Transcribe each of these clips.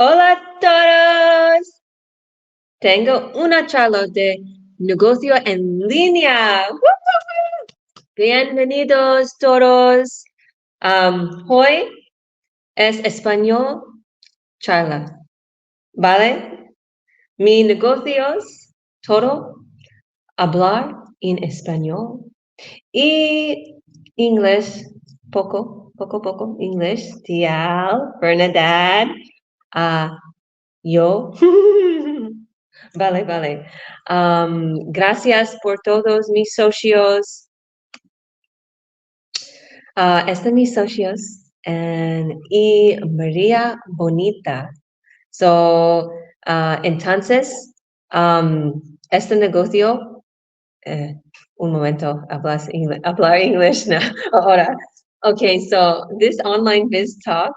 Hola a todos. Tengo una charla de negocio en línea. ¡Woo! Bienvenidos todos. Hoy es español charla, ¿vale? Mi negocio es todo hablar en español y inglés, poco, inglés. Tía Bernadette. Yo. Vale. Gracias por todos mis socios. Mis socios y María Bonita. Entonces, este negocio, un momento, hablar English now. Ahora. Okay, so this online biz talk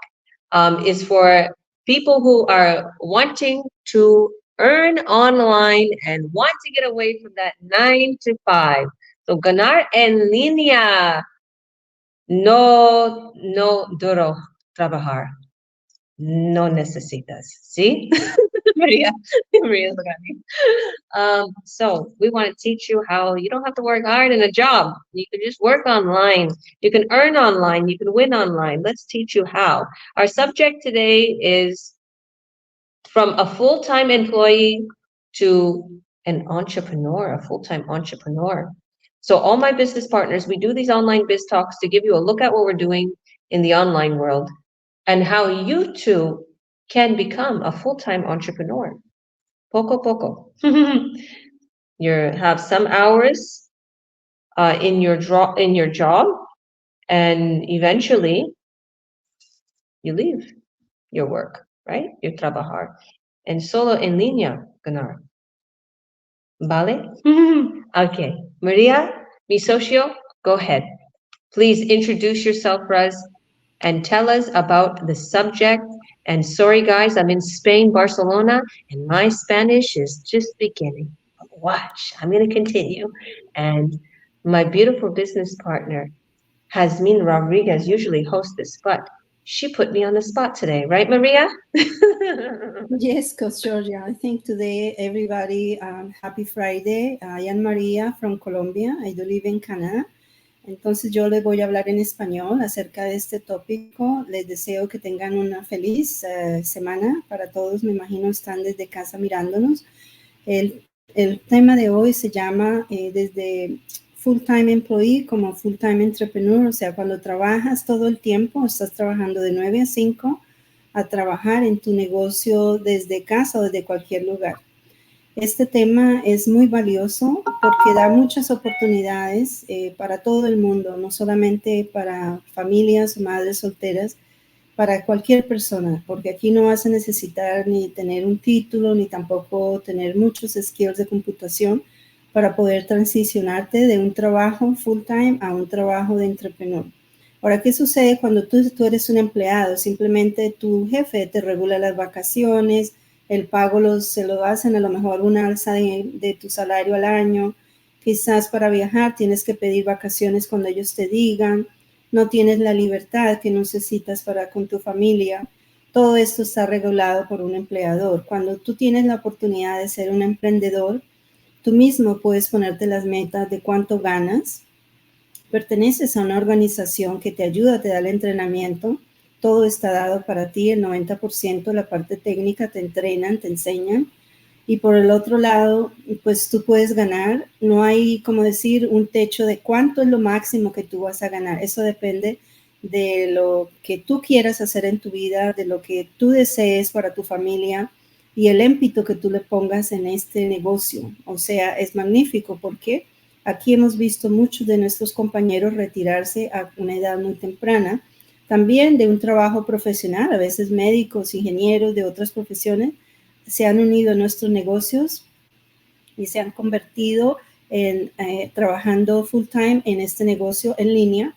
is for people who are wanting to earn online and want to get away from that 9 to 5. So ganar en línea, no duro trabajar. No necesitas, ¿sí? Maria's looking at me. So we want to teach you how you don't have to work hard in a job. You can just work online. You can earn online. You can win online. Let's teach you how. Our subject today is from a full-time employee to an entrepreneur, a full-time entrepreneur. So all my business partners, we do these online biz talks to give you a look at what we're doing in the online world and how you too can become a full-time entrepreneur. Poco. You have some hours in your job, and eventually you leave your work, right? You trabajar. And solo en línea, ganar. ¿Vale? Okay. Maria, mi socio, go ahead. Please introduce yourself, Raz, and tell us about the subject. And sorry, guys, I'm in Spain, Barcelona, and my Spanish is just beginning. Watch, I'm going to continue. And my beautiful business partner, Jasmine Rodriguez, usually hosts this, but she put me on the spot today, right, Maria? Yes, Coach Georgia. I think today everybody, happy Friday. I am Maria from Colombia. I do live in Canada. Entonces yo les voy a hablar en español acerca de este tópico. Les deseo que tengan una feliz semana para todos. Me imagino están desde casa mirándonos. El tema de hoy se llama desde full-time employee como full-time entrepreneur. O sea, cuando trabajas todo el tiempo, estás trabajando de 9 a 5 a trabajar en tu negocio desde casa o desde cualquier lugar. Este tema es muy valioso porque da muchas oportunidades para todo el mundo, no solamente para familias o madres solteras, para cualquier persona, porque aquí no vas a necesitar ni tener un título, ni tampoco tener muchos skills de computación para poder transicionarte de un trabajo full-time a un trabajo de entrepreneur. Ahora, ¿qué sucede cuando tú eres un empleado? Simplemente tu jefe te regula las vacaciones, el pago se lo hacen a lo mejor una alza de tu salario al año. Quizás para viajar tienes que pedir vacaciones cuando ellos te digan. No tienes la libertad que necesitas para con tu familia. Todo esto está regulado por un empleador. Cuando tú tienes la oportunidad de ser un emprendedor, tú mismo puedes ponerte las metas de cuánto ganas. Perteneces a una organización que te ayuda, te da el entrenamiento. Todo está dado para ti, el 90%, la parte técnica, te entrenan, te enseñan. Y por el otro lado, pues tú puedes ganar. No hay, como decir, un techo de cuánto es lo máximo que tú vas a ganar. Eso depende de lo que tú quieras hacer en tu vida, de lo que tú desees para tu familia y el émpito que tú le pongas en este negocio. O sea, es magnífico porque aquí hemos visto muchos de nuestros compañeros retirarse a una edad muy temprana, también de un trabajo profesional, a veces médicos, ingenieros de otras profesiones, se han unido a nuestros negocios y se han convertido en trabajando full time en este negocio en línea,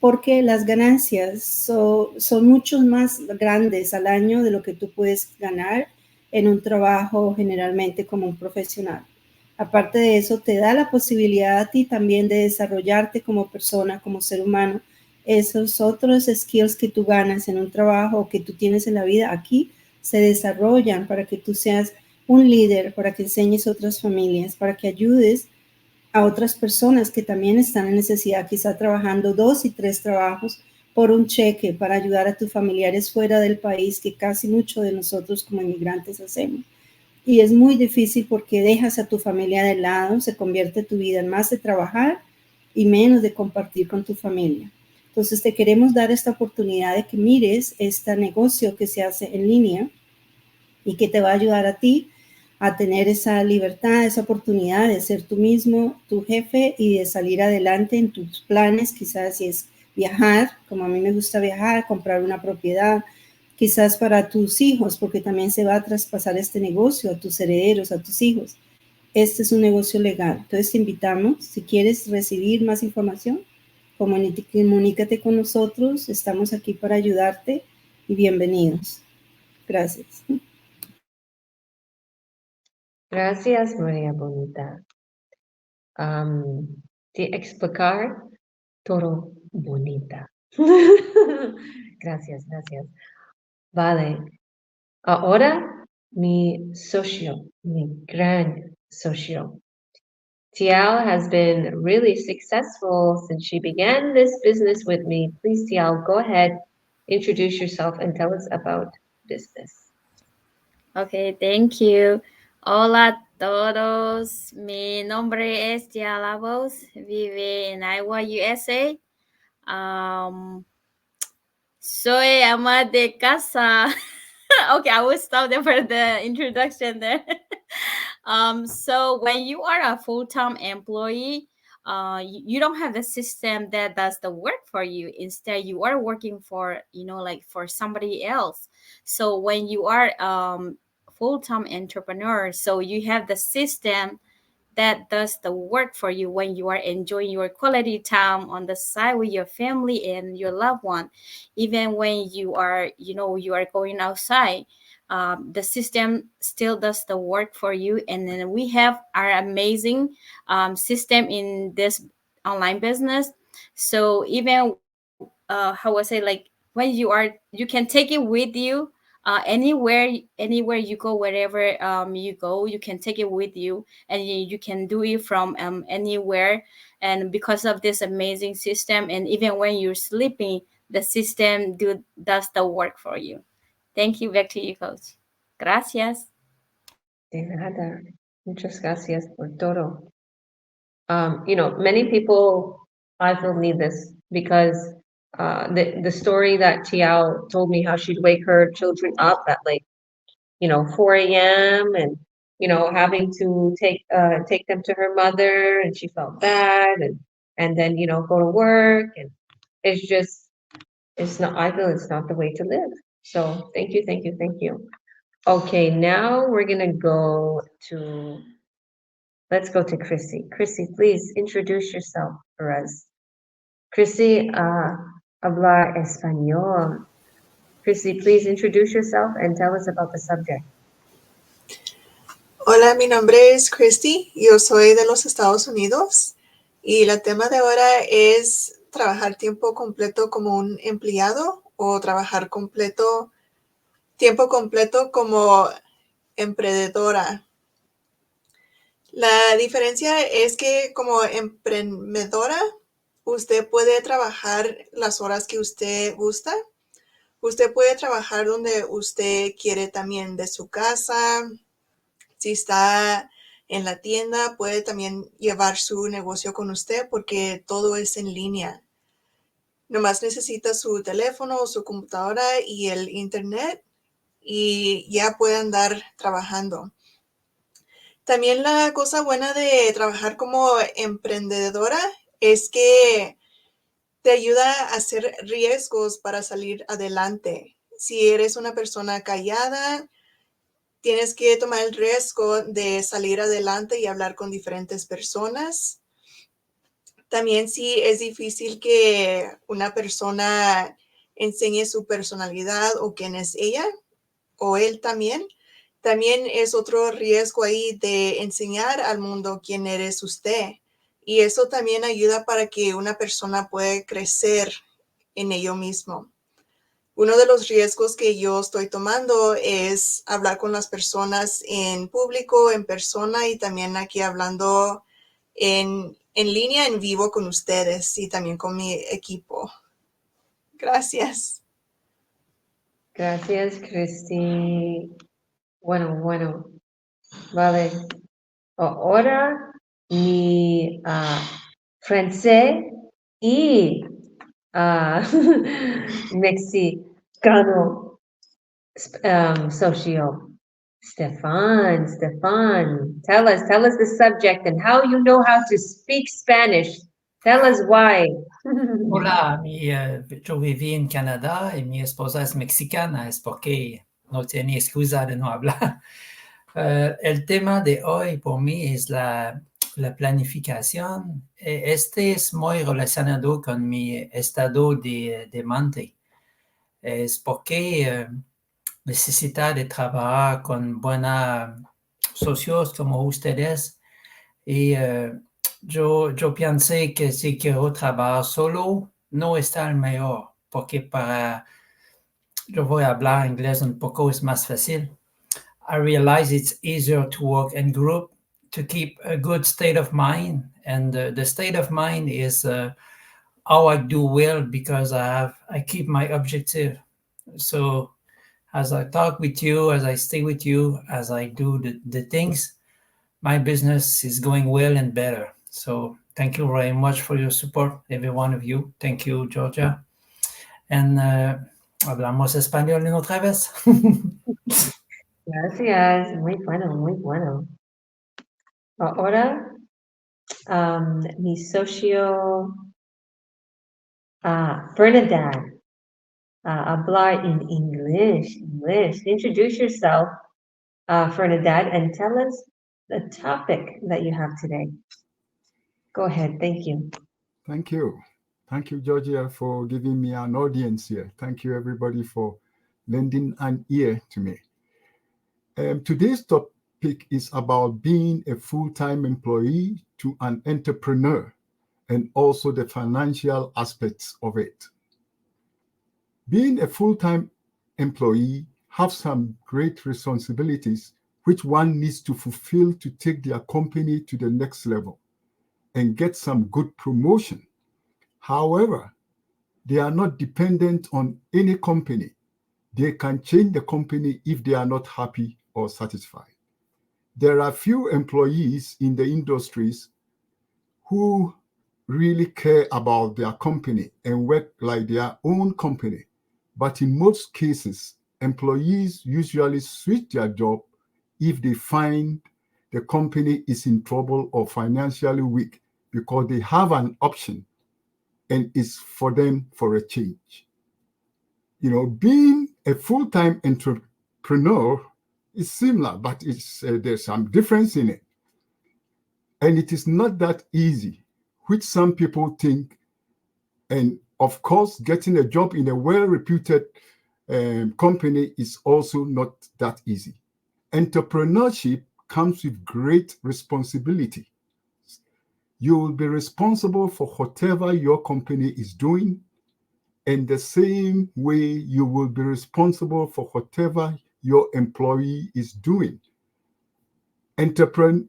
porque las ganancias son mucho más grandes al año de lo que tú puedes ganar en un trabajo generalmente como un profesional. Aparte de eso, te da la posibilidad a ti también de desarrollarte como persona, como ser humano. Esos otros skills que tú ganas en un trabajo o que tú tienes en la vida aquí, se desarrollan para que tú seas un líder, para que enseñes a otras familias, para que ayudes a otras personas que también están en necesidad, quizá trabajando 2 y 3 trabajos por un cheque para ayudar a tus familiares fuera del país, que casi muchos de nosotros como inmigrantes hacemos. Y es muy difícil porque dejas a tu familia de lado, se convierte tu vida en más de trabajar y menos de compartir con tu familia. Entonces te queremos dar esta oportunidad de que mires este negocio que se hace en línea y que te va a ayudar a ti a tener esa libertad, esa oportunidad de ser tú mismo, tu jefe y de salir adelante en tus planes, quizás si es viajar, como a mí me gusta viajar, comprar una propiedad, quizás para tus hijos, porque también se va a traspasar este negocio a tus herederos, a tus hijos. Este es un negocio legal. Entonces te invitamos, si quieres recibir más información, comunícate con nosotros, estamos aquí para ayudarte y bienvenidos. Gracias. Gracias, María Bonita. De explicar todo bonita. Gracias, gracias. Vale. Ahora, mi socio, mi gran socio. Tial has been really successful since she began this business with me. Please, Tial, go ahead, introduce yourself and tell us about business. Okay, thank you. Hola a todos. Mi nombre es Tiala Voz. Vive en Iowa, USA. Soy ama de casa. Okay, I will stop there for the introduction there. So when you are a full-time employee, you don't have the system that does the work for you. Instead, you are working for, like for somebody else. So when you are full-time entrepreneur, so you have the system that does the work for you when you are enjoying your quality time on the side with your family and your loved one. Even when you are, you are going outside, the system still does the work for you. And then we have our amazing system in this online business. So even how I say, like, when you can take it with you anywhere you go, wherever you go, you can take it with you, and you can do it from anywhere. And because of this amazing system, and even when you're sleeping, the system does the work for you. Thank you. Back to you, coach. Gracias. De nada. Muchas gracias por todo. Many people I feel need this because the story that Tiao told me, how she'd wake her children up at like 4 a.m. and having to take them to her mother, and she felt bad, and then go to work, and it's not, I feel it's not the way to live. So thank you, thank you, thank you. Okay, now we're gonna go to let's go to Chrissy. Chrissy, please introduce yourself for us. Chrissy, habla español. Chrissy, please introduce yourself and tell us about the subject. Hola, mi nombre es Christy, yo soy de los Estados Unidos y el tema de ahora es trabajar tiempo completo como un empleado o trabajar tiempo completo como emprendedora. La diferencia es que como emprendedora, usted puede trabajar las horas que usted gusta. Usted puede trabajar donde usted quiere también de su casa. Si está en la tienda, puede también llevar su negocio con usted porque todo es en línea. Nomás necesita su teléfono o su computadora y el internet y ya puede andar trabajando. También la cosa buena de trabajar como emprendedora es que te ayuda a hacer riesgos para salir adelante. Si eres una persona callada, tienes que tomar el riesgo de salir adelante y hablar con diferentes personas. También si es difícil que una persona enseñe su personalidad o quién es ella o él también es otro riesgo ahí de enseñar al mundo quién eres usted. Y eso también ayuda para que una persona pueda crecer en ello mismo. uno de los riesgos que yo estoy tomando es hablar con las personas en público, en persona y también aquí hablando en línea, en vivo con ustedes y también con mi equipo. Gracias. Gracias, Cristi. Bueno. Vale. Ahora mi francés y mexicano socio. Stefan, tell us the subject and how you know how to speak Spanish. Tell us why. Hola, yo viví en Canadá y mi esposa es mexicana, es porque no tenía excusa de no hablar. El tema de hoy por mí es la planificación. Este es muy relacionado con mi estado de mente. Es porque necesita de trabajar con buenos socios como ustedes y yo pensé que si quiero trabajar solo no está el mejor porque yo voy a hablar inglés un poco, es más fácil. I realize it's easier to work in group to keep a good state of mind, and the state of mind is how I do well because I keep my objective. So as I talk with you, as I stay with you, as I do the things, my business is going well and better. So thank you very much for your support, every one of you. Thank you, Georgia. And hablamos español en otra vez. Gracias, muy bueno. Ahora, mi socio Bernadette, hablar in English. Introduce yourself, Bernadette, and tell us the topic that you have today. Go ahead, thank you. Thank you. Thank you, Georgia, for giving me an audience here. Thank you, everybody, for lending an ear to me. Today's topic is about being a full-time employee to an entrepreneur and also the financial aspects of it. Being a full-time employee has some great responsibilities which one needs to fulfill to take their company to the next level and get some good promotion. However, they are not dependent on any company. They can change the company if they are not happy or satisfied. There are few employees in the industries who really care about their company and work like their own company. But in most cases, employees usually switch their job if they find the company is in trouble or financially weak because they have an option and it's for them for a change. You know, being a full-time entrepreneur is similar, but there's some difference in it. And it is not that easy, which some people think. And of course, getting a job in a well-reputed company is also not that easy. Entrepreneurship comes with great responsibility. You will be responsible for whatever your company is doing, and the same way you will be responsible for whatever your employee is doing. Entrepreneurs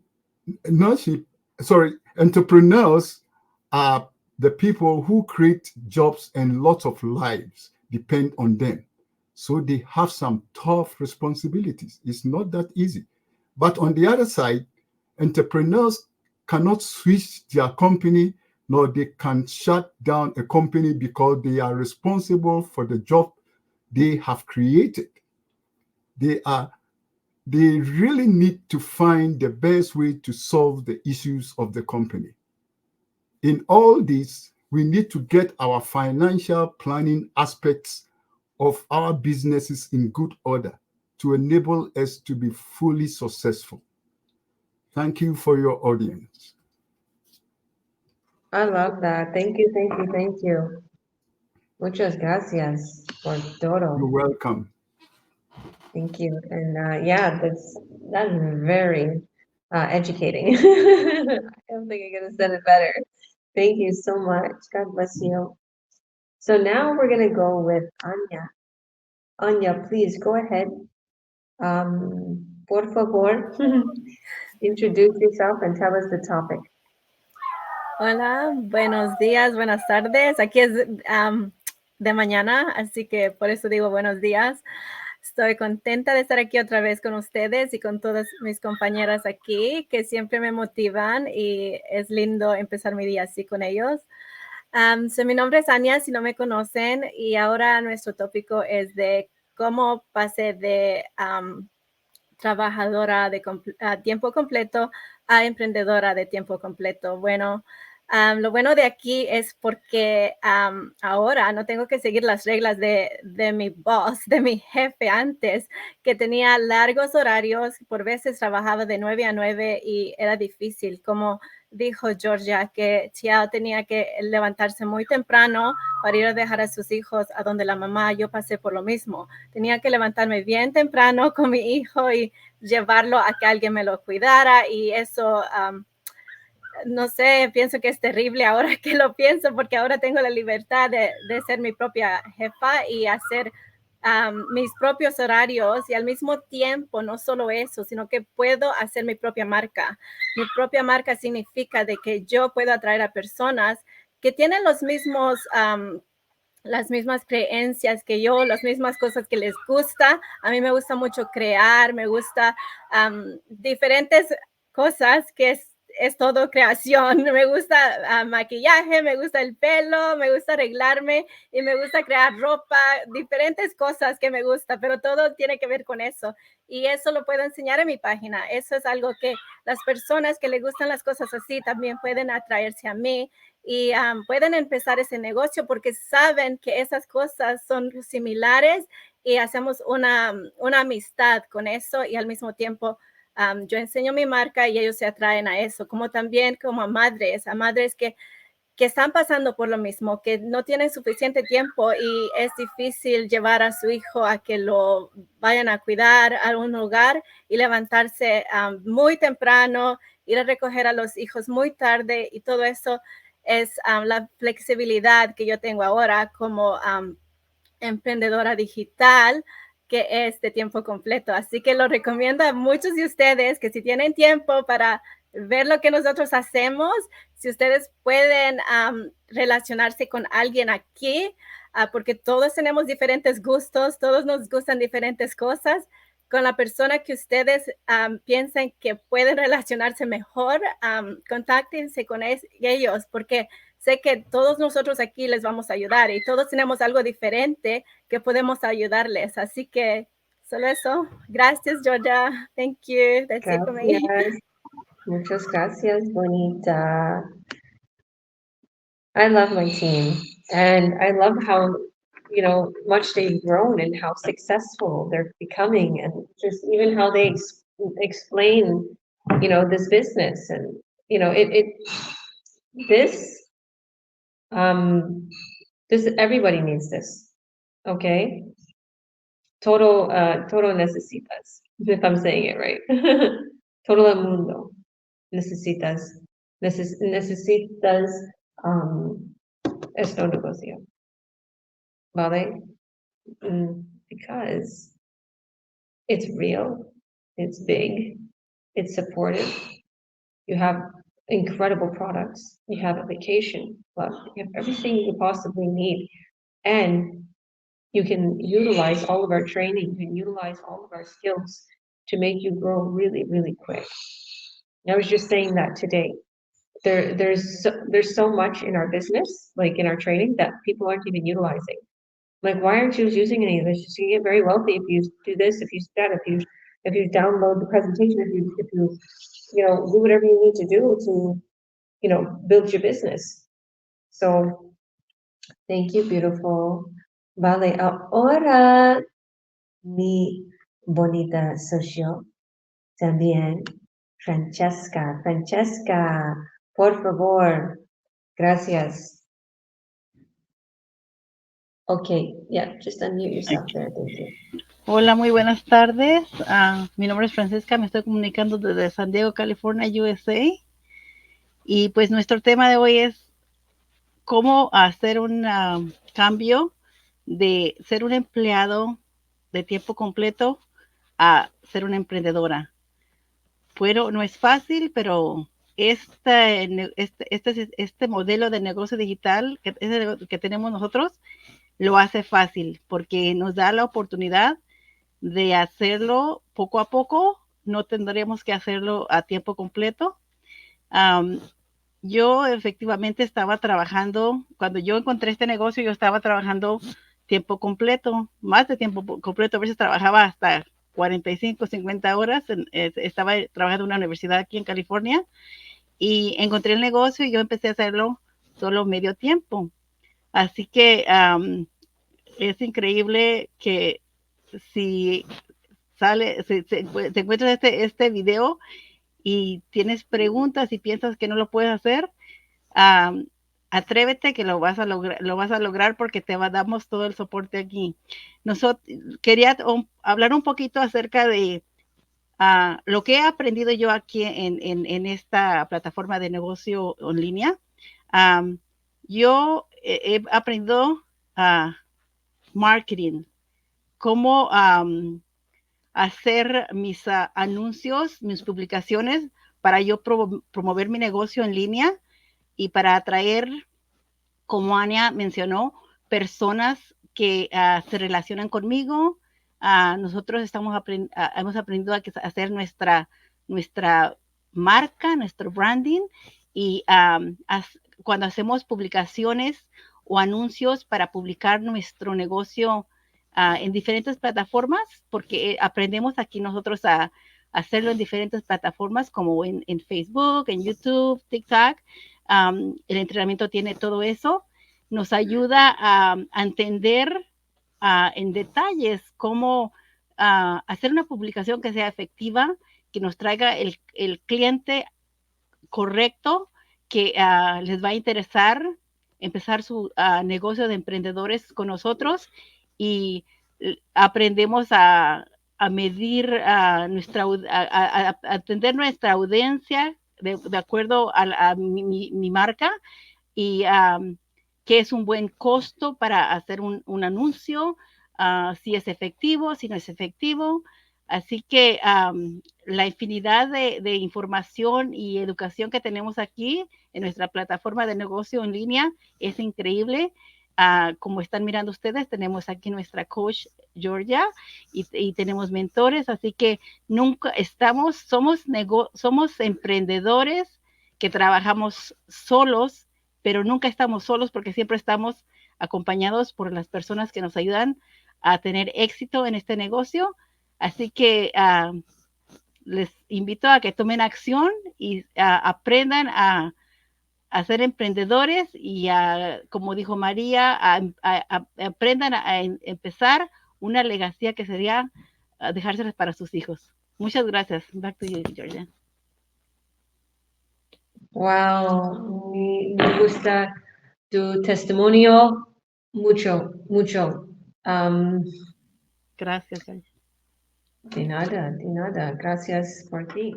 are the people who create jobs and lots of lives depend on them. So they have some tough responsibilities. It's not that easy. But on the other side, entrepreneurs cannot switch their company, nor they can shut down a company because they are responsible for the job they have created. They really need to find the best way to solve the issues of the company. In all this, we need to get our financial planning aspects of our businesses in good order to enable us to be fully successful. Thank you for your audience. I love that. Thank you. Muchas gracias por todo. You're welcome. Thank you. And yeah, that's very educating. I don't think I could have said it better. Thank you so much. God bless you. So now we're gonna go with Anya. Anya, please go ahead. Por favor, introduce yourself and tell us the topic. Hola, buenos días, buenas tardes. Aquí es de mañana, así que por eso digo buenos días. Estoy contenta de estar aquí otra vez con ustedes y con todas mis compañeras aquí que siempre me motivan y es lindo empezar mi día así con ellos. Mi nombre es Anya, si no me conocen, y ahora nuestro tópico es de cómo pasé de trabajadora de tiempo completo a emprendedora de tiempo completo. Bueno, lo bueno de aquí es porque ahora no tengo que seguir las reglas de mi boss, de mi jefe antes, que tenía largos horarios, por veces trabajaba de 9 a 9 y era difícil, como dijo Georgia, que Chiao tenía que levantarse muy temprano para ir a dejar a sus hijos a donde la mamá. Yo pasé por lo mismo. Tenía que levantarme bien temprano con mi hijo y llevarlo a que alguien me lo cuidara, y eso, no sé, pienso que es terrible ahora que lo pienso, porque ahora tengo la libertad de ser mi propia jefa y hacer mis propios horarios, y al mismo tiempo no solo eso, sino que puedo hacer mi propia marca. Mi propia marca significa de que yo puedo atraer a personas que tienen los mismos las mismas creencias que yo, las mismas cosas que les gusta. A mí me gusta mucho crear, me gusta diferentes cosas que es todo creación. Me gusta maquillaje, me gusta el pelo, me gusta arreglarme y me gusta crear ropa, diferentes cosas que me gusta, pero todo tiene que ver con eso. Y eso lo puedo enseñar en mi página. Eso es algo que las personas que les gustan las cosas así también pueden atraerse a mí y pueden empezar ese negocio porque saben que esas cosas son similares y hacemos una amistad con eso, y al mismo tiempo yo enseño mi marca y ellos se atraen a eso, como también como a madres que están pasando por lo mismo, que no tienen suficiente tiempo y es difícil llevar a su hijo a que lo vayan a cuidar a un lugar y levantarse muy temprano, ir a recoger a los hijos muy tarde, y todo eso es la flexibilidad que yo tengo ahora como emprendedora digital, que es de tiempo completo. Así que lo recomiendo a muchos de ustedes que si tienen tiempo para ver lo que nosotros hacemos, si ustedes pueden relacionarse con alguien aquí, porque todos tenemos diferentes gustos, todos nos gustan diferentes cosas, con la persona que ustedes piensen que pueden relacionarse mejor, contáctense con ellos, porque sé que todos nosotros aquí les vamos a ayudar y todos tenemos algo diferente que podemos ayudarles. Así que solo eso. Gracias, Georgia. Thank you. That's it for me. Gracias. Muchas gracias, bonita. I love my team, and I love how, much they've grown and how successful they're becoming, and just even how they explain, this business, and, this, this, everybody needs this, okay? Todo necesitas, if I'm saying it right. Todo el mundo necesitas este negocio, ¿vale? Because it's real, it's big, it's supportive, you have incredible products, you have a vacation club, you have everything you could possibly need, and you can utilize all of our training, you can utilize all of our skills to make you grow really, really quick. I was just saying that today. There's so much in our business, like in our training, that people aren't even utilizing. Like, why aren't you using any of this? You get very wealthy if you do this, if you do that, if you download the presentation, if you do whatever you need to do to build your business. So thank you, beautiful. Vale, ahora mi bonita socio también, Francesca, por favor. Gracias. Okay, yeah, just unmute yourself there. Thank you. Hola, muy buenas tardes. Mi nombre es Francesca, me estoy comunicando desde San Diego, California, USA. Y pues nuestro tema de hoy es cómo hacer un cambio de ser un empleado de tiempo completo a ser una emprendedora. Pero no es fácil, pero este modelo de negocio digital que tenemos nosotros lo hace fácil porque nos da la oportunidad de hacerlo poco a poco. No tendríamos que hacerlo a tiempo completo. Yo efectivamente estaba trabajando, cuando yo encontré este negocio, yo estaba trabajando tiempo completo, más de tiempo completo, a veces trabajaba hasta 45, 50 horas, estaba trabajando en una universidad aquí en California y encontré el negocio y yo empecé a hacerlo solo medio tiempo. Así que es increíble que si te encuentras este video y tienes preguntas y piensas que no lo puedes hacer, atrévete que lo vas a lograr porque damos todo el soporte aquí. Quería hablar un poquito acerca de lo que he aprendido yo aquí en esta plataforma de negocio en línea. Yo he aprendido marketing, cómo hacer mis anuncios, mis publicaciones para yo promover mi negocio en línea y para atraer, como Ania mencionó, personas que se relacionan conmigo. Nosotros hemos aprendido a hacer nuestra marca, nuestro branding, y cuando hacemos publicaciones o anuncios para publicar nuestro negocio en diferentes plataformas, porque aprendemos aquí nosotros a hacerlo en diferentes plataformas como en Facebook, en YouTube, TikTok. El entrenamiento tiene todo eso. Nos ayuda a entender en detalles cómo hacer una publicación que sea efectiva, que nos traiga el cliente correcto, que les va a interesar empezar su negocio de emprendedores con nosotros, y aprendemos a medir a atender nuestra audiencia de acuerdo a mi marca, y qué es un buen costo para hacer un anuncio, si es efectivo, si no es efectivo. Así que la infinidad de información y educación que tenemos aquí en nuestra plataforma de negocio en línea es increíble. Como están mirando ustedes, tenemos aquí nuestra coach Georgia y tenemos mentores, así que somos emprendedores que trabajamos solos, pero nunca estamos solos porque siempre estamos acompañados por las personas que nos ayudan a tener éxito en este negocio. Así que les invito a que tomen acción y aprendan a ser emprendedores y, como dijo María, aprendan a empezar una legacía que sería dejárselas para sus hijos. Muchas gracias. Back to you, Georgia. Wow, me gusta tu testimonio mucho, mucho. Gracias. De nada, gracias por ti.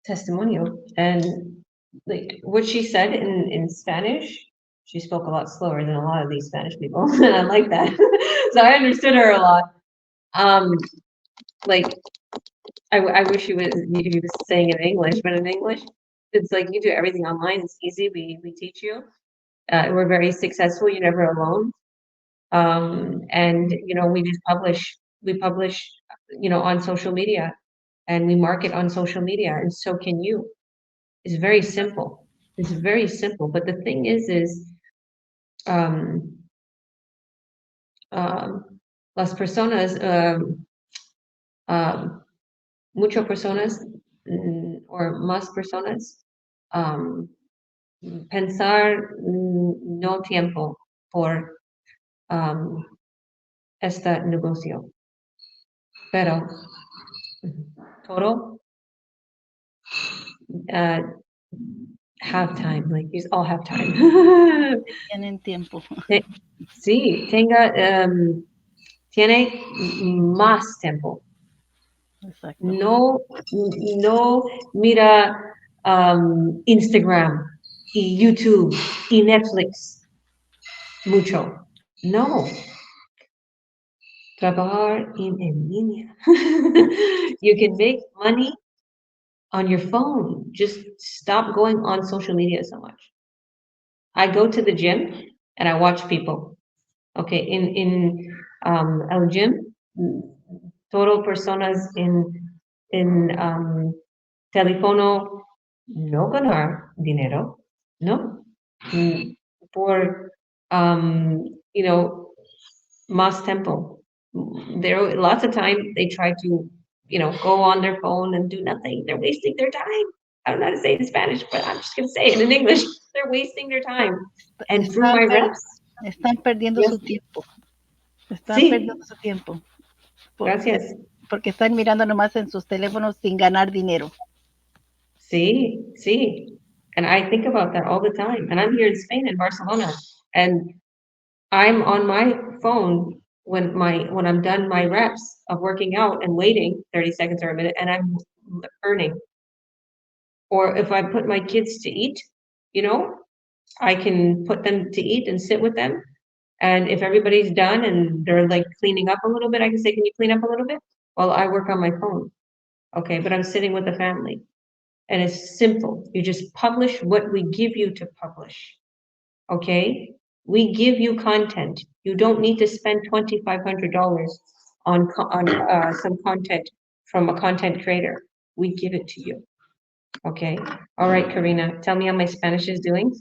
Testimonio, and like what she said in Spanish, she spoke a lot slower than a lot of these Spanish people, and I like that. So I understood her a lot. Like I wish he was saying it in English, but in English, it's like you do everything online. It's easy. We teach you. We're very successful. You're never alone. And we just we publish, on social media, and we market on social media, and so can you. It's very simple. It's very simple. But the thing is las personas, muchas personas, or más personas, pensar no tiempo por este negocio. Pero total have time, like you all have time. Tienen tiempo. Sí, tiene más tiempo. Exacto. No mira Instagram y YouTube y Netflix mucho. No, Trabajar en línea. You can make money on your phone. Just stop going on social media so much. I go to the gym and I watch people. Okay, in el gym, todo personas en teléfono no ganar dinero, no, por you know, más tiempo. There lots of time they try to, go on their phone and do nothing. They're wasting their time. I don't know how to say it in Spanish, but I'm just gonna say it in English. They're wasting their time. And through my reps, Están perdiendo yes, su tiempo. Están sí, perdiendo su tiempo. gracias. Porque están mirando nomás en sus teléfonos sin ganar dinero. Sí, sí. And I think about that all the time. And I'm here in Spain, in Barcelona, and I'm on my phone when I'm done my reps of working out and waiting 30 seconds or a minute, and I'm earning. Or if I put my kids to eat, I can put them to eat and sit with them. And if everybody's done and they're like cleaning up a little bit, I can say, can you clean up a little bit? While I work on my phone. Okay, but I'm sitting with the family. And it's simple. You just publish what we give you to publish. Okay? We give you content. You don't need to spend $2,500 on some content from a content creator. We give it to you. Okay. All right, Karina, tell me how my Spanish is doing.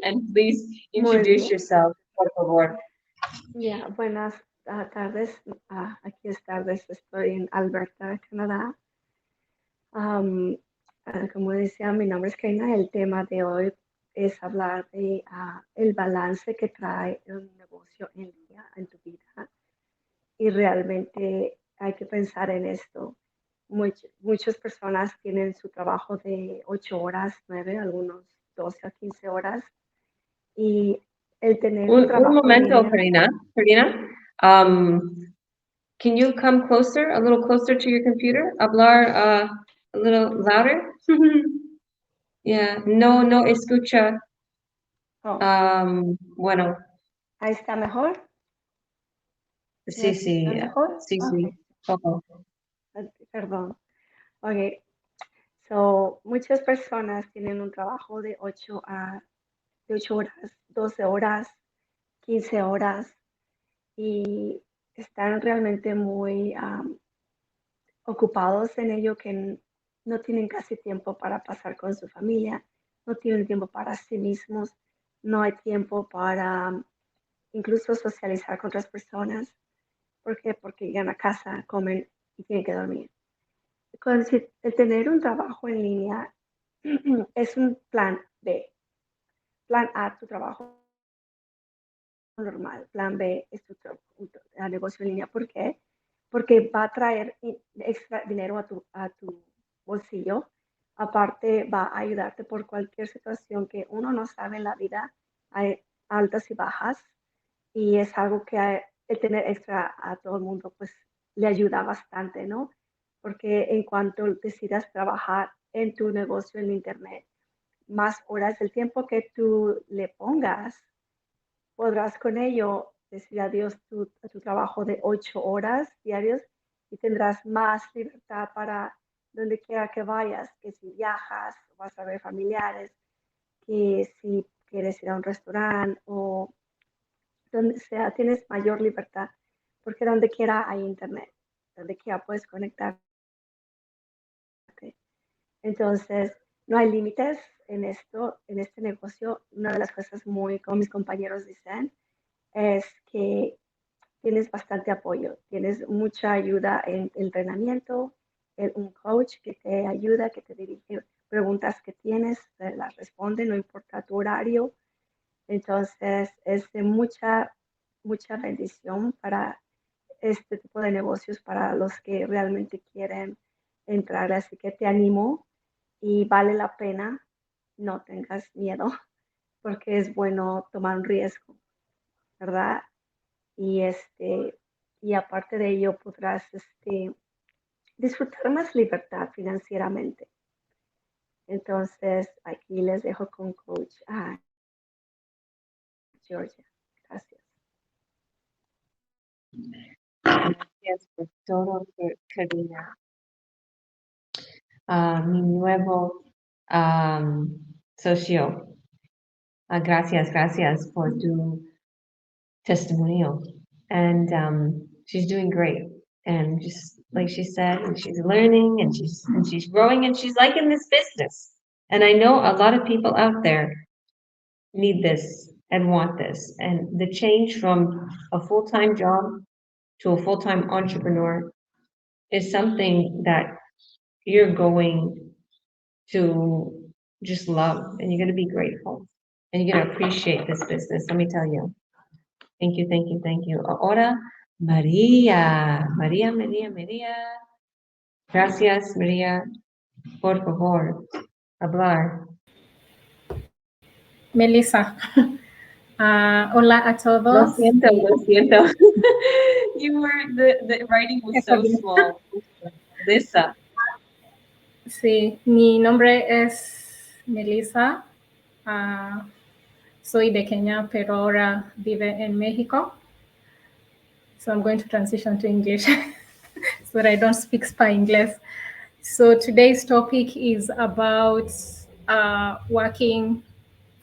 And please Muy introduce bien. yourself, por favor. Ya, buenas tardes. Aquí es tardes. Estoy en Alberta, Canadá. Como decía, mi nombre es Karina. El tema de hoy es hablar de el balance que trae un negocio en línea en tu vida. Y realmente hay que pensar en esto. Muchas personas tienen su trabajo de 8 horas, 9, algunos 12 a 15 horas. Y el tener un Un trabajo en momento, línea. Karina. Can you come closer, a little closer to your computer? Hablar a little louder? Yeah, no escucha. Oh, Bueno, ahí está mejor. ¿Me sí, escucha sí, mejor? sí, Ok, poco. perdón. Ok, so muchas personas tienen un trabajo de 8 horas, 12 horas, 15 horas y están realmente muy ocupados en ello que no tienen casi tiempo para pasar con su familia, no tienen tiempo para sí mismos, no hay tiempo para incluso socializar con otras personas. ¿Por qué? Porque llegan a casa, comen y tienen que dormir. El tener un trabajo en línea es un plan B. Plan A, tu trabajo normal. Plan B es tu negocio en línea. ¿Por qué? Porque va a traer extra dinero a tu bolsillo. Aparte, va a ayudarte por cualquier situación que uno no sabe en la vida. Hay altas y bajas. Y es algo que el tener extra a todo el mundo, pues le ayuda bastante, ¿no? Porque en cuanto decidas trabajar en tu negocio en Internet, más horas del tiempo que tú le pongas, podrás con ello decir adiós a tu trabajo de 8 horas diarios y tendrás más libertad para donde quiera que vayas, que si viajas, vas a ver familiares, que si quieres ir a un restaurante o donde sea, tienes mayor libertad, porque donde quiera hay internet, donde quiera puedes conectarte. Entonces, no hay límites en esto, en este negocio. Una de las cosas muy, como mis compañeros dicen, es que tienes bastante apoyo, tienes mucha ayuda en entrenamiento, un coach que te ayuda, que te dirige preguntas que tienes, te las responde, no importa tu horario. Entonces, es de mucha bendición para este tipo de negocios, para los que realmente quieren entrar. Así que te animo y vale la pena, no tengas miedo, porque es bueno tomar un riesgo, ¿verdad? Y, y aparte de ello podrás disfrutar más libertad financieramente. Entonces, aquí les dejo con Coach Georgia. Gracias. Gracias por todo, Karina. Mi nuevo socio. Gracias por tu testimonial. And she's doing great. And just like she said, and she's learning and she's growing and she's liking this business. And I know a lot of people out there need this and want this. And the change from a full-time job to a full-time entrepreneur is something that you're going to just love and you're going to be grateful and you're going to appreciate this business. Let me tell you. Thank you, thank you, thank you. Ahora, María. María. Gracias, María. Por favor, hablar. Melissa. Hola a Lo todos. siento, lo siento. The writing was so small. Lisa. Sí, mi nombre es Melissa. Soy de Kenia, pero ahora vive en México. So I'm going to transition to English so that I don't speak Spanglish. So today's topic is about working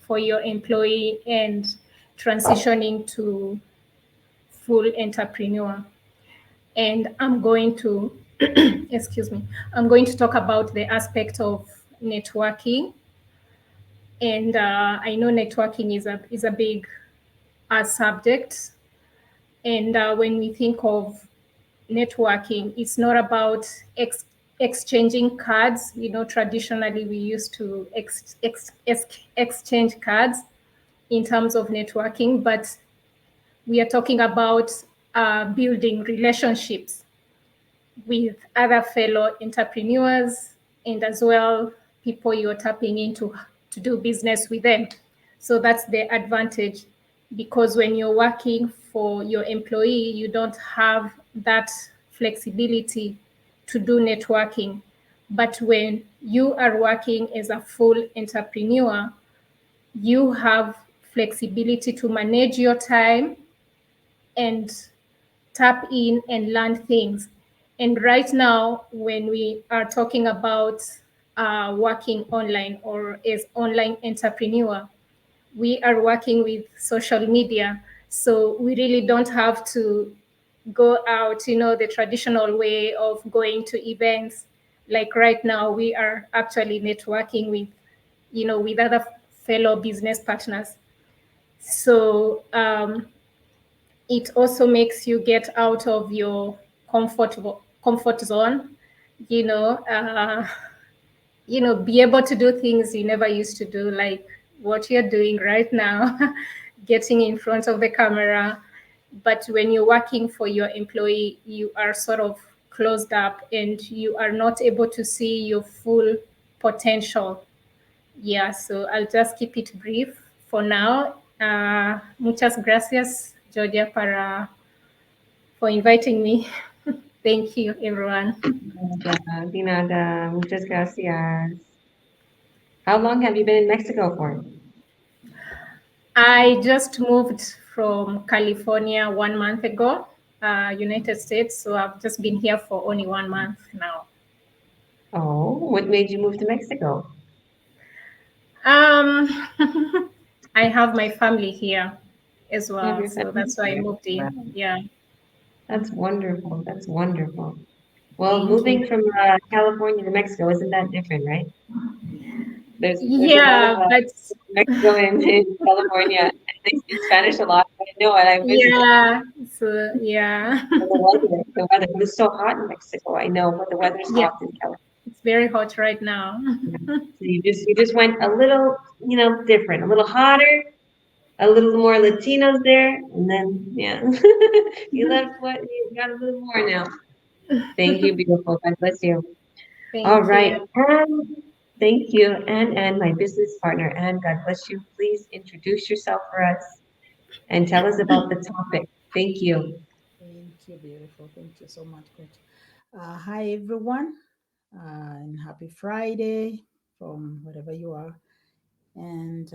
for your employee and transitioning to full entrepreneur. And I'm going to, excuse me, I'm going to talk about the aspect of networking. And I know networking is a big subject. And when we think of networking, it's not about exchanging cards. You know, traditionally we used to exchange cards in terms of networking, but we are talking about building relationships with other fellow entrepreneurs and as well people you're tapping into to do business with them. So that's the advantage, because when you're working for your employee, you don't have that flexibility to do networking. But when you are working as a full entrepreneur, you have flexibility to manage your time and tap in and learn things. And right now, when we are talking about working online or as online entrepreneur, we are working with social media. So we really don't have to go out, you know, the traditional way of going to events. Like right now, we are actually networking with, you know, with other fellow business partners. So it also makes you get out of your comfort zone, you know, be able to do things you never used to do, like what you're doing right now, getting in front of the camera. But when you're working for your employee, you are sort of closed up and you are not able to see your full potential. Yeah, so I'll just keep it brief for now. Muchas gracias, Georgia, for inviting me. Thank you, everyone. De nada. Muchas gracias. How long have you been in Mexico for? I just moved from California 1 month ago, United States. So I've just been here for only 1 month now. Oh, what made you move to Mexico? I have my family here as You have well. your So family that's why I here. moved in. Wow. Yeah. That's wonderful. That's wonderful. Well, Thank moving you. from California to Mexico isn't that different, right? There's a lot Yeah, of but Mexico in California, and they speak Spanish a lot. I know, and I visited. yeah. So yeah. And the weather, it was so hot in Mexico. I know, but the weather's Yeah. hot in California. It's very hot right now. So you just went a little, you know, different, a little hotter, a little more Latinos there, and then yeah, you left what you got a little more now. Thank you, beautiful. God bless you. All Thank right, you. thank you, and my business partner, and God bless you. Please introduce yourself for us and tell us about the topic. Thank you. Thank you, beautiful. Thank you so much, Coach. Hi, everyone, and happy Friday from wherever you are. And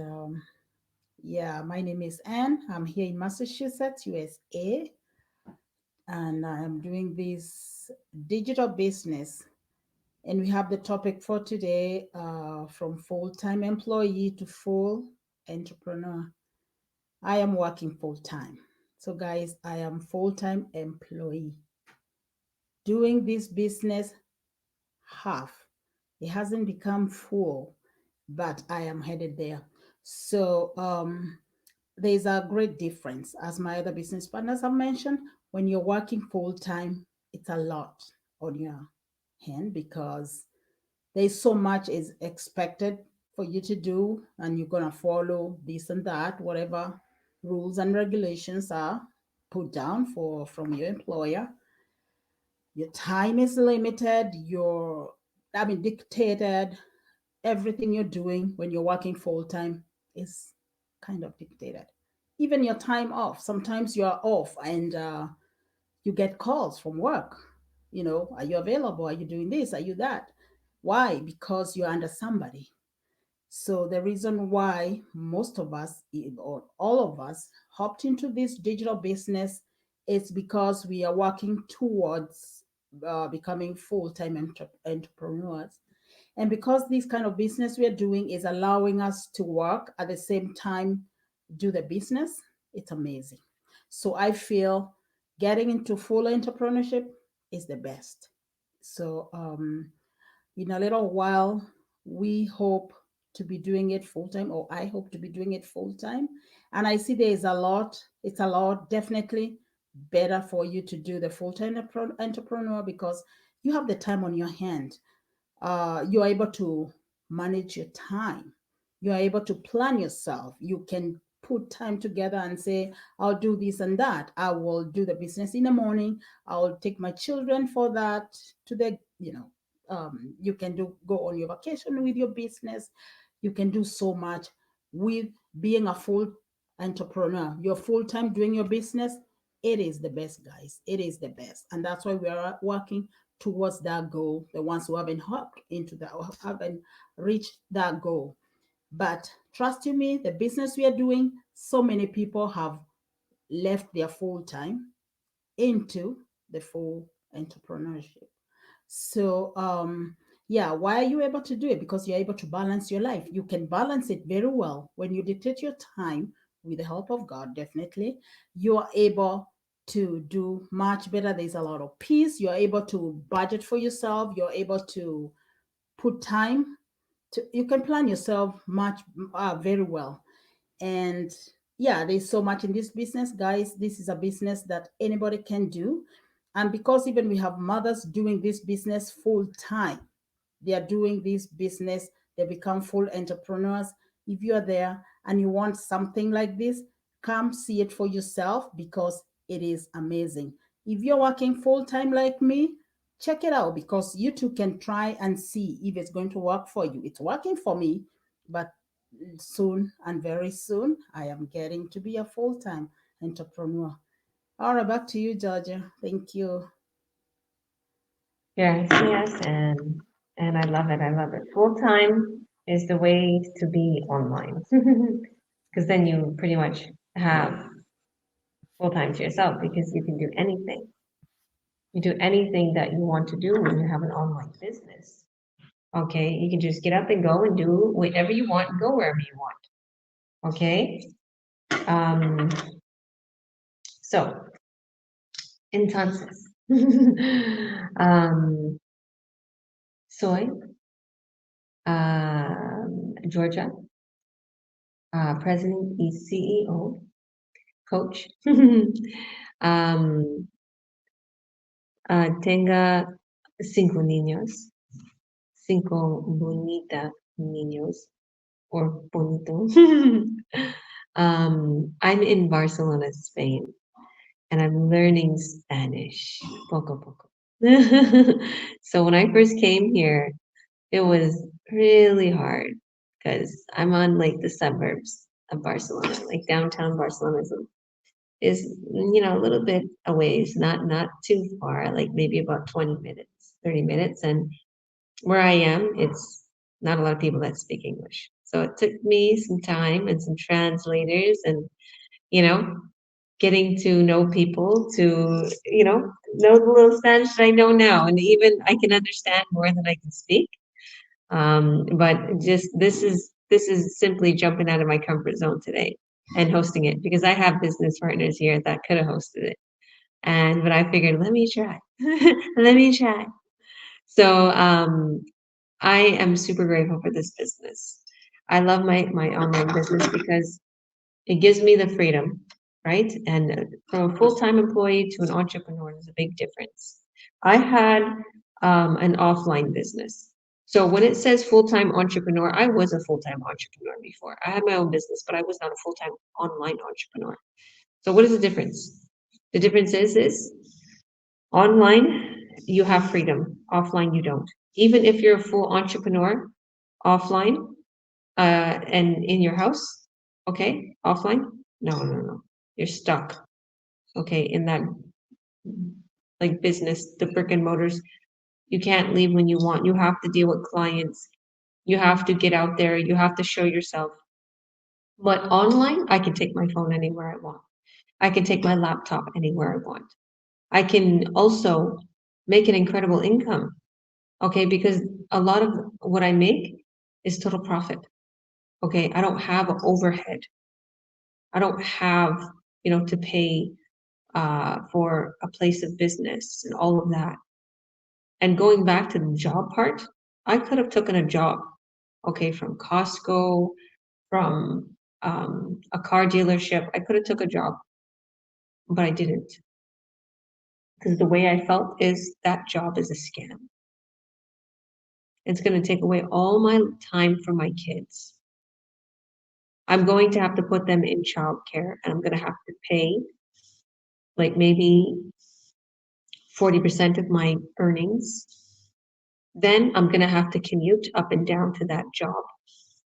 yeah, my name is Anne. I'm here in Massachusetts, USA. and I am doing this digital business. And we have the topic for today, from full-time employee to full entrepreneur. I am working full-time. So guys, I am full-time employee doing this business half. It hasn't become full, but I am headed there. So there's a great difference. As my other business partners have mentioned, when you're working full time, it's a lot on your hand because there's so much is expected for you to do, and you're gonna follow this and that, whatever rules and regulations are put down for from your employer. Your time is limited, dictated. Everything you're doing when you're working full time is kind of dictated. Even your time off, sometimes you're off and you get calls from work. Are you available? Are you doing this? Are you that? Why? Because you're under somebody. So the reason why most of us, or all of us, hopped into this digital business is because we are working towards becoming full-time entrepreneurs. And because this kind of business we are doing is allowing us to work at the same time, do the business, it's amazing. So I feel getting into full entrepreneurship is the best. So in a little while, we hope to be doing it full time, or I hope to be doing it full time. And I see there is it's a lot definitely better for you to do the full time entrepreneur because you have the time on your hand. You're able to manage your time. You're able to plan yourself. You can put time together and say, I'll do this and that. I will do the business in the morning. I'll take my children for that to you can go on your vacation with your business. You can do so much with being a full entrepreneur. You're full time doing your business. It is the best, guys. It is the best. And that's why we are working towards that goal. The ones who haven't hopped into that or haven't reached that goal. But trust you me, the business we are doing, so many people have left their full time into the full entrepreneurship. So yeah, why are you able to do it? Because you're able to balance your life. You can balance it very well when you dictate your time with the help of God, definitely. You are able to do much better. There's a lot of peace. You're able to budget for yourself. You're able to put time to, you can plan yourself much very well. And yeah, there's so much in this business, guys. This is a business that anybody can do. And because even we have mothers doing this business full time, they are doing this business, they become full entrepreneurs. If you are there and you want something like this, come see it for yourself because it is amazing. If you're working full time like me, check it out because you too can try and see if it's going to work for you. It's working for me, but soon and very soon, I am getting to be a full time entrepreneur. All right, back to you, Georgia. Thank you. Yes, yes, and I love it. I love it. Full time is the way to be online because then you pretty much have full time to yourself because you can do anything. You do anything that you want to do when you have an online business. Okay, you can just get up and go and do whatever you want and go wherever you want. Okay. Um, so, entonces, soy Georgia, president y CEO, coach. um, tenga 5 niños, 5 bonita niños, or bonito. I'm in Barcelona, Spain, and I'm learning Spanish, poco poco. So when I first came here, it was really hard because I'm on like the suburbs of Barcelona, like downtown Barcelona is a little bit a ways, not too far, like maybe about 20 minutes, 30 minutes. And where I am, it's not a lot of people that speak English. So it took me some time and some translators and, you know, getting to know people, to, know the little Spanish that I know now. And even I can understand more than I can speak. But just this is simply jumping out of my comfort zone today and hosting it, because I have business partners here that could have hosted it. But I figured, let me try. Let me try. So I am super grateful for this business. I love my online business because it gives me the freedom, right? And from a full-time employee to an entrepreneur, there's a big difference. I had an offline business. So when it says full-time entrepreneur, I was a full-time entrepreneur before. I had my own business, but I was not a full-time online entrepreneur. So what is the difference? The difference is online, you have freedom. Offline, you don't. Even if you're a full entrepreneur, offline, and in your house, okay, offline, no. You're stuck, okay, in that like business, the brick and mortars. You can't leave when you want. You have to deal with clients. You have to get out there. You have to show yourself. But online, I can take my phone anywhere I want. I can take my laptop anywhere I want. I can also make an incredible income, okay, because a lot of what I make is total profit. Okay, I don't have an overhead. I don't have, to pay for a place of business and all of that. And going back to the job part, I could have taken a job, okay, from Costco, from a car dealership. I could have took a job, but I didn't, because the way I felt is that job is a scam. It's going to take away all my time from my kids. I'm going to have to put them in childcare, and I'm going to have to pay like maybe 40% of my earnings. Then I'm going to have to commute up and down to that job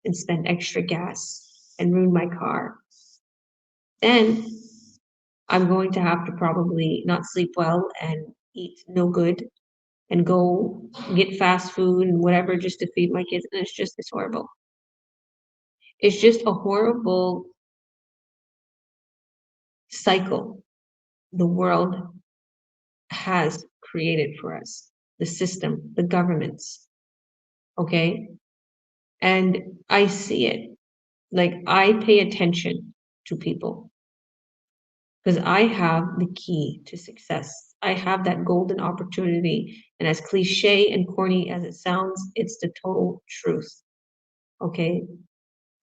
and spend extra gas and ruin my car. Then I'm going to have to probably not sleep well and eat no good and go get fast food and whatever just to feed my kids. And it's horrible. It's just a horrible cycle the world has created for us, the system, the governments, okay? And I see it. Like, I pay attention to people because I have the key to success. I have that golden opportunity. And as cliche and corny as it sounds, it's the total truth, okay?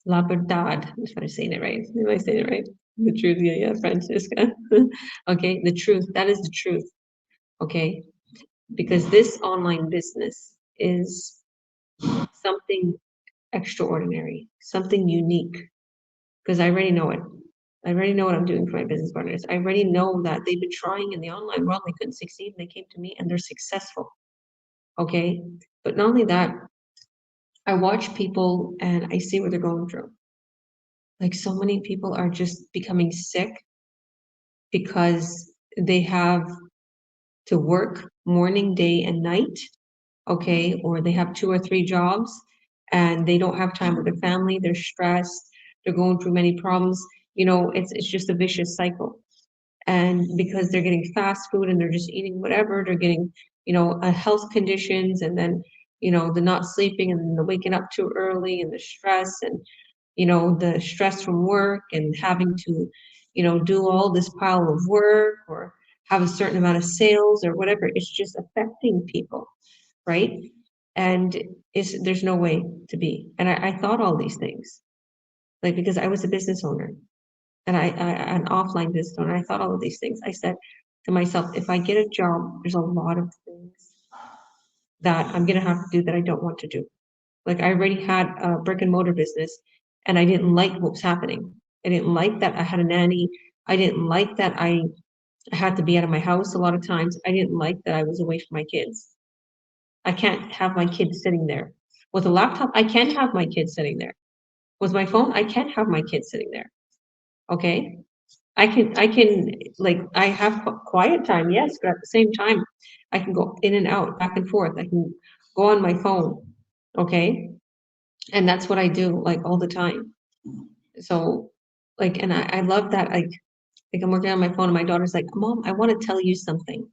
La verdad, if I'm saying it right. Am I saying it right? The truth, yeah, Francisca. Okay, the truth, that is the truth, okay? Because this online business is something extraordinary, something unique, because I already know it. I already know what I'm doing for my business partners. I already know that they've been trying in the online world, they couldn't succeed, and they came to me and they're successful, okay? But not only that, I watch people and I see what they're going through. Like, so many people are just becoming sick because they have to work morning, day, and night, okay? Or they have 2 or 3 jobs and they don't have time with their family, they're stressed, they're going through many problems. It's just a vicious cycle. And because they're getting fast food and they're just eating whatever, they're getting, health conditions, and then, the not sleeping and the waking up too early and the stress and, the stress from work and having to, do all this pile of work or have a certain amount of sales or whatever. It's just affecting people, right? And there's no way to be. And I thought all these things, like, because I was a business owner and I an offline business owner. I thought all of these things. I said to myself, if I get a job, there's a lot of things that I'm gonna have to do that I don't want to do. Like, I already had a brick and mortar business and I didn't like what was happening. I didn't like that I had a nanny. I didn't like that I had to be out of my house a lot of times. I didn't like that I was away from my kids. I can't have my kids sitting there. With a laptop, I can't have my kids sitting there. With my phone, I can't have my kids sitting there. Okay? I can like, I have quiet time, yes, but at the same time, I can go in and out, back and forth. I can go on my phone, okay? And that's what I do, like, all the time. So, like, and I love that, like, Like I'm working on my phone and my daughter's like, Mom, I want to tell you something.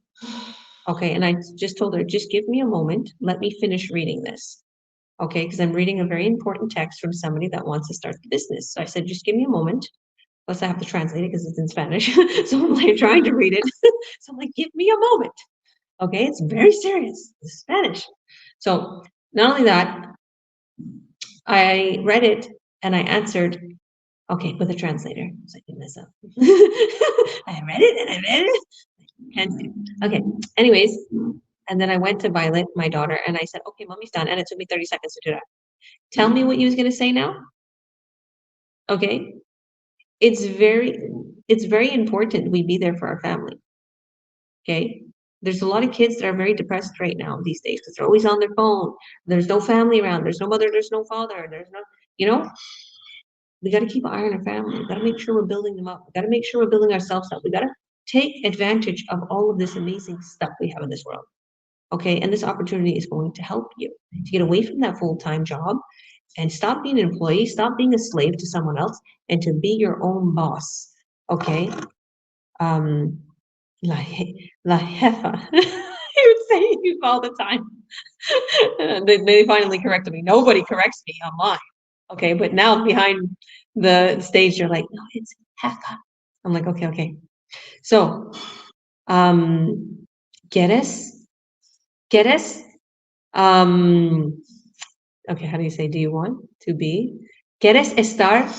Okay, and I just told her, just give me a moment. Let me finish reading this. Okay, because I'm reading a very important text from somebody that wants to start the business. So I said, just give me a moment. Plus, I have to translate it because it's in Spanish. So I'm like trying to read it. So I'm like, give me a moment. Okay, it's very serious. It's Spanish. So not only that, I read it and I answered, okay, with a translator. So I didn't mess up. I read it and I read it. Can't do. Okay, anyways, and then I went to Violet, my daughter, and I said, okay, mommy's done. And it took me 30 seconds to do that. Tell me what you was going to say now. Okay, it's very important we be there for our family. Okay, there's a lot of kids that are very depressed right now these days because they're always on their phone. There's no family around. There's no mother. There's no father. There's no, you know, we got to keep an eye on our family. We got to make sure we're building them up. We got to make sure we're building ourselves up. We got to take advantage of all of this amazing stuff we have in this world. Okay, and this opportunity is going to help you to get away from that full-time job and stop being an employee, stop being a slave to someone else, and to be your own boss. Okay. La jefa. I would say you all the time. They finally corrected me. Nobody corrects me online. Okay, but now behind the stage, you're like, no, it's jefa. I'm like, okay. So, ¿quieres? Okay, how do you say, do you want to be? ¿Quieres estar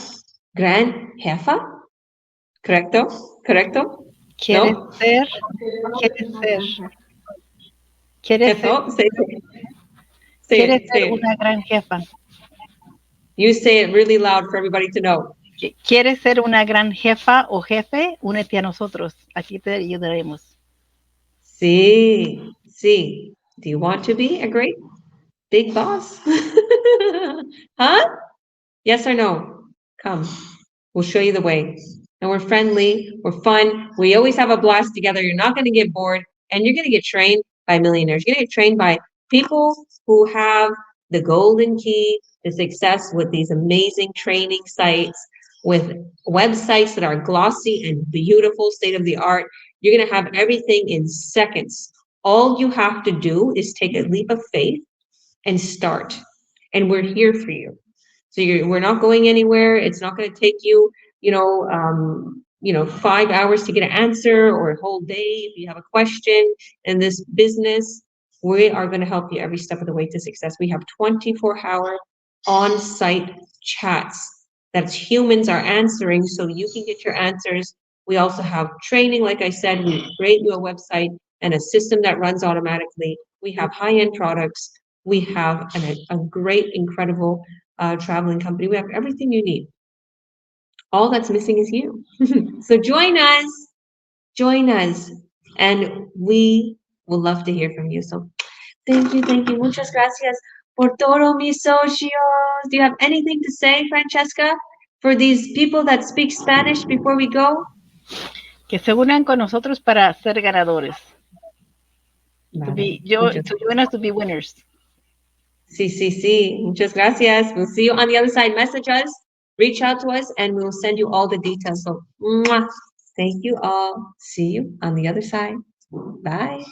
gran jefa? ¿Correcto? ¿Quieres No? ser? ¿Quieres ser? Jefa? Say ¿Quieres it. ser una gran jefa? You say it really loud for everybody to know. ¿Quieres ser una gran jefa o jefe? Únete a nosotros. Aquí te ayudaremos. Sí. Do you want to be a great big boss? Huh? Yes or no? Come. We'll show you the way. And we're friendly, we're fun, we always have a blast together. You're not going to get bored, and you're going to get trained by millionaires. You're going to get trained by people who have the golden key to success with these amazing training sites, with websites that are glossy and beautiful, state of the art. You're going to have everything in seconds. All you have to do is take a leap of faith and start. And we're here for you. So we're not going anywhere. It's not going to take you, 5 hours to get an answer or a whole day. If you have a question in this business, we are going to help you every step of the way to success. We have 24-hour on-site chats that humans are answering, so you can get your answers. We also have training, like I said. We create you a website and a system that runs automatically. We have high-end products. We have a great, incredible traveling company. We have everything you need. All that's missing is you. So join us, and we will love to hear from you. So thank you. Muchas gracias por todo, mis socios. Do you have anything to say, Francesca, for these people that speak Spanish before we go? Que se unan con nosotros para ser ganadores. To join us to be winners. Sí. Muchas gracias. We'll see you on the other side. Message us, reach out to us, and we'll send you all the details. So, mwah. Thank you all. See you on the other side. Bye.